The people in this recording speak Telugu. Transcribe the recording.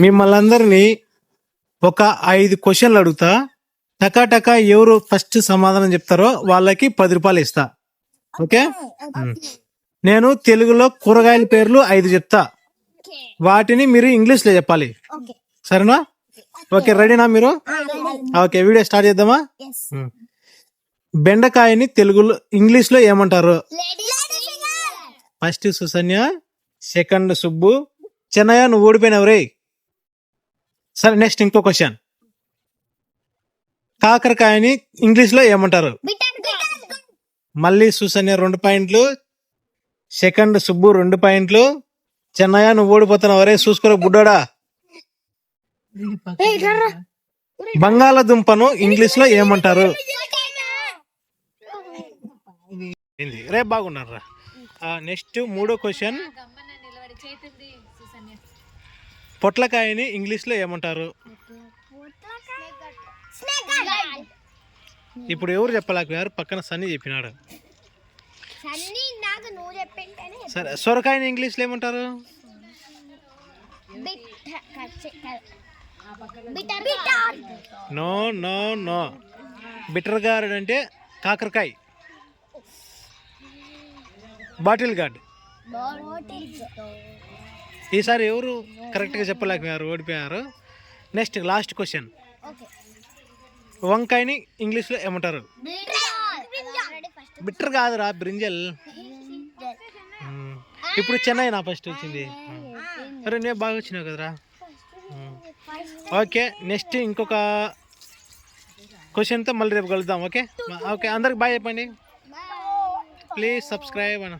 మిమ్మల్ని అందరినీ ఒక 5 క్వశ్చన్లు అడుగుతా. టకా ఎవరు ఫస్ట్ సమాధానం చెప్తారో వాళ్ళకి 10 రూపాయలు ఇస్తా. ఓకే. నేను తెలుగులో కూరగాయల పేర్లు 5 చెప్తా, వాటిని మీరు ఇంగ్లీష్ లో చెప్పాలి. సరేనా? ఓకే, రెడీనా మీరు? ఓకే, వీడియో స్టార్ట్ చేద్దామా? బెండకాయని తెలుగులో ఇంగ్లీష్ లో ఏమంటారు? First Susanya, second Subbu. చెన్నయ్య నువ్వు ఓడిపోయినావు రే. సరే, నెక్స్ట్ ఇంకో క్వశ్చన్. కాకరకాయని ఇంగ్లీష్ లో ఏమంటారు? మళ్ళీ సుసన్య 2 పాయింట్లు, సెకండ్ సుబ్బు 2 పాయింట్లు. చెన్నయ్య నువ్వు ఓడిపోతున్నావు రే, చూసుకోరా బుడ్డోడా. బంగాళదుంపను ఇంగ్లీష్ లో ఏమంటారు? రేపు బాగున్నారా? నెక్స్ట్ 3వ క్వశ్చన్. పొట్లకాయని ఇంగ్లీష్ లో ఏమంటారు? ఇప్పుడు ఎవరు చెప్పలేకపోయారు? పక్కన సన్నీ చెప్పినాడు. సరే, సొరకాయని ఇంగ్లీష్ లో ఏమంటారు? No no no, bitter gourd అంటే కాకరకాయ. Bottle gourd. ఈసారి ఎవరు కరెక్ట్ గా చెప్పలేకపోయారు, ఓడిపోయారు. Next last question. వంకాయని ఇంగ్లీష్ లో ఏమంటారు? బిట్టర్ కాదురా, బ్రింజల్. ఇప్పుడు చెన్నై నా ఫస్ట్ వచ్చింది. అరే నేను బాగా వచ్చినావు కదరా. ఓకే, నెక్స్ట్ ఇంకొక క్వశ్చన్తో మళ్ళీ రేపు కలుద్దాం. ఓకే ఓకే, అందరికి బాయ్ చెప్పండి. ప్లీజ్ సబ్స్క్రైబ్ అన్న.